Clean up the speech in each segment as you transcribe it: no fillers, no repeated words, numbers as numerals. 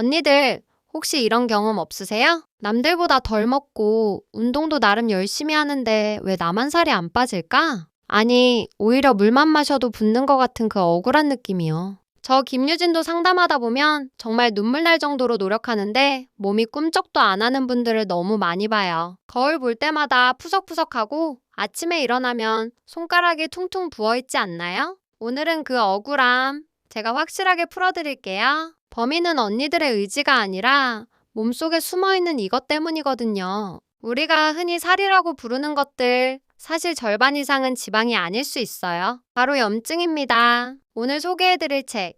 언니들, 혹시 이런 경험 없으세요? 남들보다 덜 먹고 운동도 나름 열심히 하는데 왜 나만 살이 안 빠질까? 아니, 오히려 물만 마셔도 붓는 것 같은 그 억울한 느낌이요. 저 김유진도 상담하다 보면 정말 눈물 날 정도로 노력하는데 몸이 꿈쩍도 안 하는 분들을 너무 많이 봐요. 거울 볼 때마다 푸석푸석하고 아침에 일어나면 손가락이 퉁퉁 부어있지 않나요? 오늘은 그 억울함 제가 확실하게 풀어드릴게요. 범인은 언니들의 의지가 아니라 몸속에 숨어있는 이것 때문이거든요. 우리가 흔히 살이라고 부르는 것들, 사실 절반 이상은 지방이 아닐 수 있어요. 바로 염증입니다. 오늘 소개해드릴 책,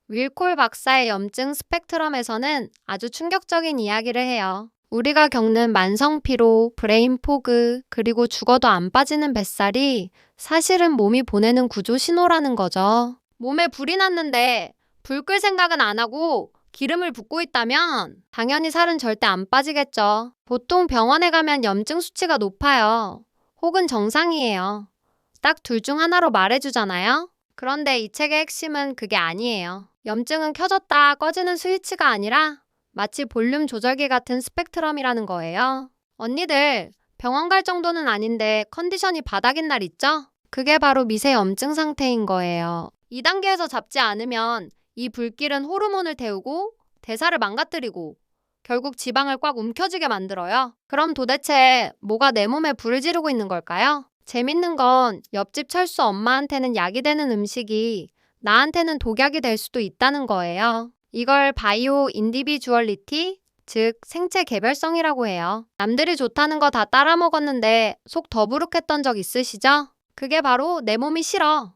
윌콜 박사의 염증 스펙트럼에서는 아주 충격적인 이야기를 해요. 우리가 겪는 만성 피로, 브레인 포그, 그리고 죽어도 안 빠지는 뱃살이 사실은 몸이 보내는 구조 신호라는 거죠. 몸에 불이 났는데 불 끌 생각은 안 하고 기름을 붓고 있다면 당연히 살은 절대 안 빠지겠죠. 보통 병원에 가면 염증 수치가 높아요. 혹은 정상이에요. 딱 둘 중 하나로 말해주잖아요. 그런데 이 책의 핵심은 그게 아니에요. 염증은 켜졌다 꺼지는 스위치가 아니라 마치 볼륨 조절기 같은 스펙트럼이라는 거예요. 언니들, 병원 갈 정도는 아닌데 컨디션이 바닥인 날 있죠? 그게 바로 미세 염증 상태인 거예요. 2단계에서 잡지 않으면 이 불길은 호르몬을 태우고 대사를 망가뜨리고 결국 지방을 꽉 움켜쥐게 만들어요. 그럼 도대체 뭐가 내 몸에 불을 지르고 있는 걸까요? 재밌는 건 옆집 철수 엄마한테는 약이 되는 음식이 나한테는 독약이 될 수도 있다는 거예요. 이걸 바이오 인디비주얼리티, 즉 생체 개별성이라고 해요. 남들이 좋다는 거 다 따라 먹었는데 속 더부룩했던 적 있으시죠? 그게 바로 내 몸이 싫어.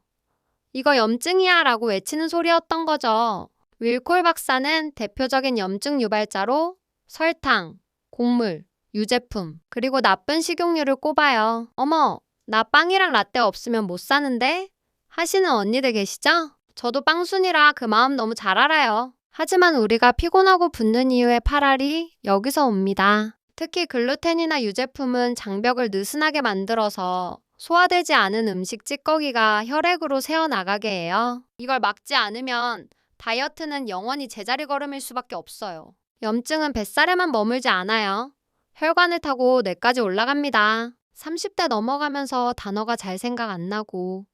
이거 염증이야 라고 외치는 소리였던 거죠. 윌콜 박사는 대표적인 염증 유발자로 설탕, 곡물, 유제품, 그리고 나쁜 식용유를 꼽아요. 어머, 나 빵이랑 라떼 없으면 못 사는데? 하시는 언니들 계시죠? 저도 빵순이라 그 마음 너무 잘 알아요. 하지만 우리가 피곤하고 붓는 이유의 파랄이 여기서 옵니다. 특히 글루텐이나 유제품은 장벽을 느슨하게 만들어서 소화되지 않은 음식 찌꺼기가 혈액으로 새어나가게 해요. 이걸 막지 않으면 다이어트는 영원히 제자리 걸음일 수밖에 없어요. 염증은 뱃살에만 머물지 않아요. 혈관을 타고 뇌까지 올라갑니다. 30대 넘어가면서 단어가 잘 생각 안 나고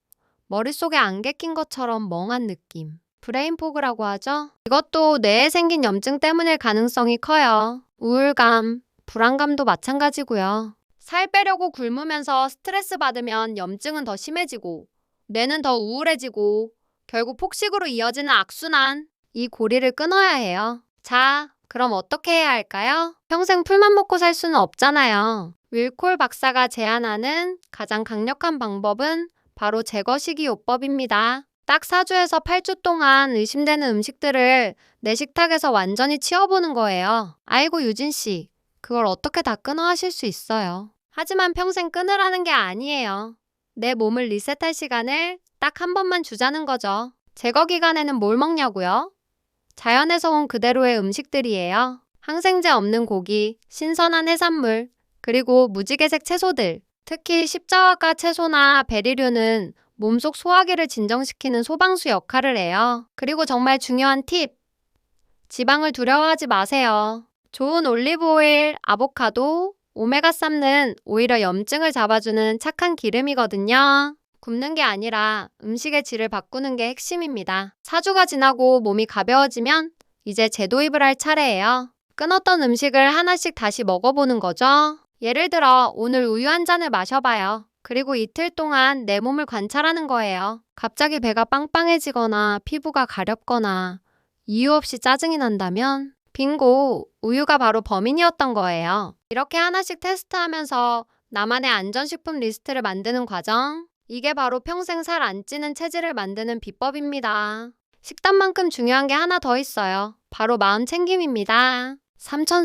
머릿속에 안개 낀 것처럼 멍한 느낌. 브레인 포그라고 하죠. 이것도 뇌에 생긴 염증 때문일 가능성이 커요. 우울감, 불안감도 마찬가지고요. 살 빼려고 굶으면서 스트레스 받으면 염증은 더 심해지고 뇌는 더 우울해지고 결국 폭식으로 이어지는 악순환. 이 고리를 끊어야 해요. 자, 그럼 어떻게 해야 할까요? 평생 풀만 먹고 살 수는 없잖아요. 윌콜 박사가 제안하는 가장 강력한 방법은 바로 제거식이요법입니다. 딱 4주에서 8주 동안 의심되는 음식들을 내 식탁에서 완전히 치워보는 거예요. 아이고 유진씨, 그걸 어떻게 다 끊어 하실 수 있어요. 하지만 평생 끊으라는 게 아니에요. 내 몸을 리셋할 시간을 딱 한 번만 주자는 거죠. 제거 기간에는 뭘 먹냐고요? 자연에서 온 그대로의 음식들이에요. 항생제 없는 고기, 신선한 해산물, 그리고 무지개색 채소들. 특히 십자화과 채소나 베리류는 몸속 소화기를 진정시키는 소방수 역할을 해요. 그리고 정말 중요한 팁! 지방을 두려워하지 마세요. 좋은 올리브오일, 아보카도, 오메가3는 오히려 염증을 잡아주는 착한 기름이거든요. 굽는 게 아니라 음식의 질을 바꾸는 게 핵심입니다. 4주가 지나고 몸이 가벼워지면 이제 재도입을 할 차례예요. 끊었던 음식을 하나씩 다시 먹어보는 거죠. 예를 들어 오늘 우유 한 잔을 마셔봐요. 그리고 이틀 동안 내 몸을 관찰하는 거예요. 갑자기 배가 빵빵해지거나 피부가 가렵거나 이유 없이 짜증이 난다면 빙고! 우유가 바로 범인이었던 거예요. 이렇게 하나씩 테스트하면서 나만의 안전식품 리스트를 만드는 과정. 이게 바로 평생 살 안 찌는 체질을 만드는 비법입니다. 식단만큼 중요한 게 하나 더 있어요. 바로 마음 챙김입니다.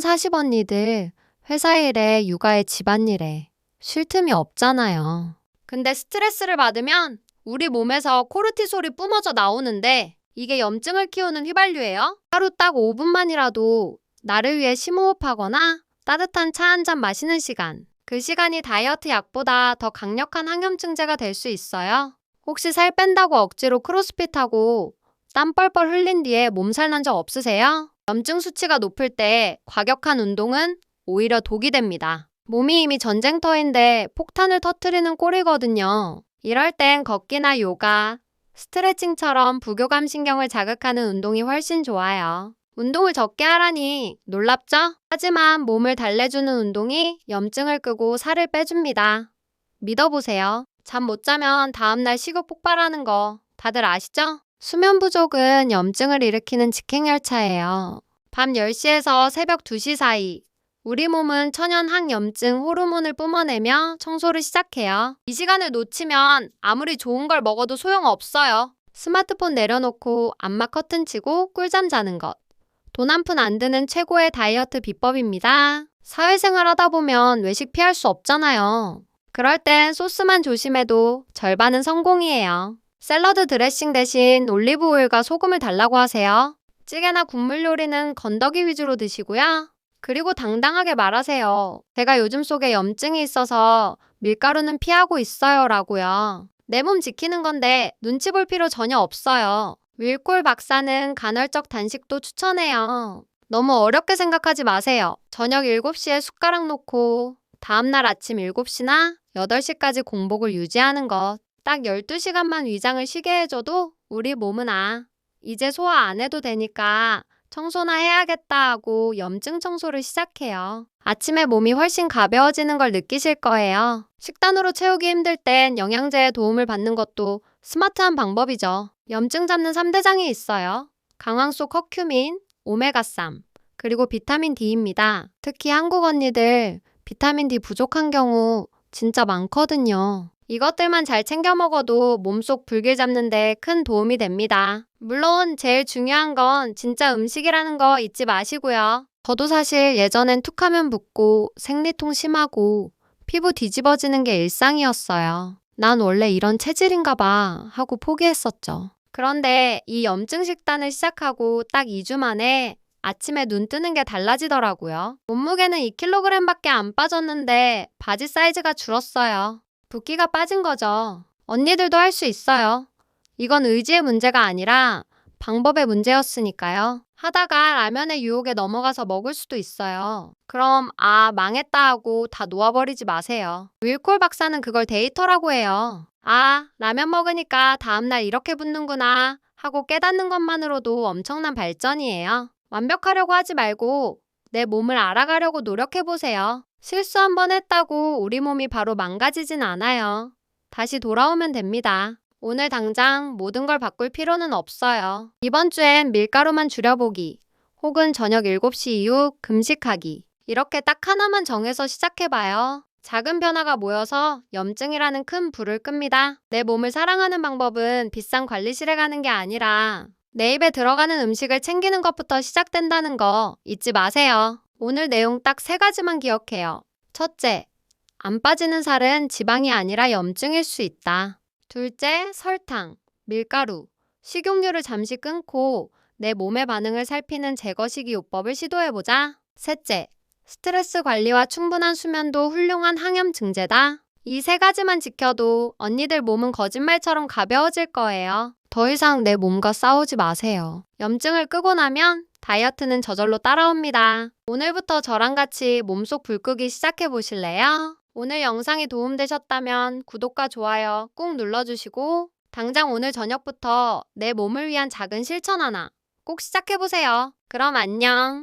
3040언니들 회사 일에 육아에 집안일에 쉴 틈이 없잖아요. 근데 스트레스를 받으면 우리 몸에서 코르티솔이 뿜어져 나오는데 이게 염증을 키우는 휘발유예요. 하루 딱 5분만이라도 나를 위해 심호흡하거나 따뜻한 차 한 잔 마시는 시간. 그 시간이 다이어트 약보다 더 강력한 항염증제가 될 수 있어요. 혹시 살 뺀다고 억지로 크로스핏하고 땀 뻘뻘 흘린 뒤에 몸살 난 적 없으세요? 염증 수치가 높을 때 과격한 운동은 오히려 독이 됩니다. 몸이 이미 전쟁터인데 폭탄을 터뜨리는 꼴이거든요. 이럴 땐 걷기나 요가, 스트레칭처럼 부교감 신경을 자극하는 운동이 훨씬 좋아요. 운동을 적게 하라니 놀랍죠? 하지만 몸을 달래주는 운동이 염증을 끄고 살을 빼줍니다. 믿어보세요. 잠 못 자면 다음날 식욕 폭발하는 거 다들 아시죠? 수면 부족은 염증을 일으키는 직행열차예요. 밤 10시에서 새벽 2시 사이 우리 몸은 천연 항염증 호르몬을 뿜어내며 청소를 시작해요. 이 시간을 놓치면 아무리 좋은 걸 먹어도 소용없어요. 스마트폰 내려놓고 암막 커튼 치고 꿀잠 자는 것. 돈 한 푼 안 드는 최고의 다이어트 비법입니다. 사회생활 하다 보면 외식 피할 수 없잖아요. 그럴 땐 소스만 조심해도 절반은 성공이에요. 샐러드 드레싱 대신 올리브 오일과 소금을 달라고 하세요. 찌개나 국물 요리는 건더기 위주로 드시고요. 그리고 당당하게 말하세요. 제가 요즘 속에 염증이 있어서 밀가루는 피하고 있어요 라고요. 내 몸 지키는 건데 눈치 볼 필요 전혀 없어요. 윌콜 박사는 간헐적 단식도 추천해요. 너무 어렵게 생각하지 마세요. 저녁 7시에 숟가락 놓고 다음날 아침 7시나 8시까지 공복을 유지하는 것. 딱 12시간만 위장을 쉬게 해줘도 우리 몸은 이제 소화 안 해도 되니까 청소나 해야겠다 하고 염증 청소를 시작해요. 아침에 몸이 훨씬 가벼워지는 걸 느끼실 거예요. 식단으로 채우기 힘들 땐 영양제의 도움을 받는 것도 스마트한 방법이죠. 염증 잡는 3대장이 있어요. 강황소 커큐민, 오메가3, 그리고 비타민 D입니다. 특히 한국 언니들 비타민 D 부족한 경우 진짜 많거든요. 이것들만 잘 챙겨 먹어도 몸속 불길 잡는 데 큰 도움이 됩니다. 물론 제일 중요한 건 진짜 음식이라는 거 잊지 마시고요. 저도 사실 예전엔 툭하면 붓고 생리통 심하고 피부 뒤집어지는 게 일상이었어요. 난 원래 이런 체질인가 봐 하고 포기했었죠. 그런데 이 염증 식단을 시작하고 딱 2주 만에 아침에 눈 뜨는 게 달라지더라고요. 몸무게는 2kg밖에 안 빠졌는데 바지 사이즈가 줄었어요. 붓기가 빠진 거죠. 언니들도 할 수 있어요. 이건 의지의 문제가 아니라 방법의 문제였으니까요. 하다가 라면의 유혹에 넘어가서 먹을 수도 있어요. 그럼 망했다 하고 다 놓아버리지 마세요. 윌콜 박사는 그걸 데이터라고 해요. 라면 먹으니까 다음날 이렇게 붓는구나 하고 깨닫는 것만으로도 엄청난 발전이에요. 완벽하려고 하지 말고 내 몸을 알아가려고 노력해보세요. 실수 한 번 했다고 우리 몸이 바로 망가지진 않아요. 다시 돌아오면 됩니다. 오늘 당장 모든 걸 바꿀 필요는 없어요. 이번 주엔 밀가루만 줄여보기, 혹은 저녁 7시 이후 금식하기. 이렇게 딱 하나만 정해서 시작해봐요. 작은 변화가 모여서 염증이라는 큰 불을 끕니다. 내 몸을 사랑하는 방법은 비싼 관리실에 가는 게 아니라 내 입에 들어가는 음식을 챙기는 것부터 시작된다는 거 잊지 마세요. 오늘 내용 딱 3가지만 기억해요. 첫째, 안 빠지는 살은 지방이 아니라 염증일 수 있다. 둘째, 설탕, 밀가루, 식용유를 잠시 끊고 내 몸의 반응을 살피는 제거식이 요법을 시도해보자. 셋째, 스트레스 관리와 충분한 수면도 훌륭한 항염증제다. 이 3가지만 지켜도 언니들 몸은 거짓말처럼 가벼워질 거예요. 더 이상 내 몸과 싸우지 마세요. 염증을 끄고 나면 다이어트는 저절로 따라옵니다. 오늘부터 저랑 같이 몸속 불 끄기 시작해 보실래요? 오늘 영상이 도움되셨다면 구독과 좋아요 꾹 눌러주시고 당장 오늘 저녁부터 내 몸을 위한 작은 실천 하나 꼭 시작해 보세요. 그럼 안녕.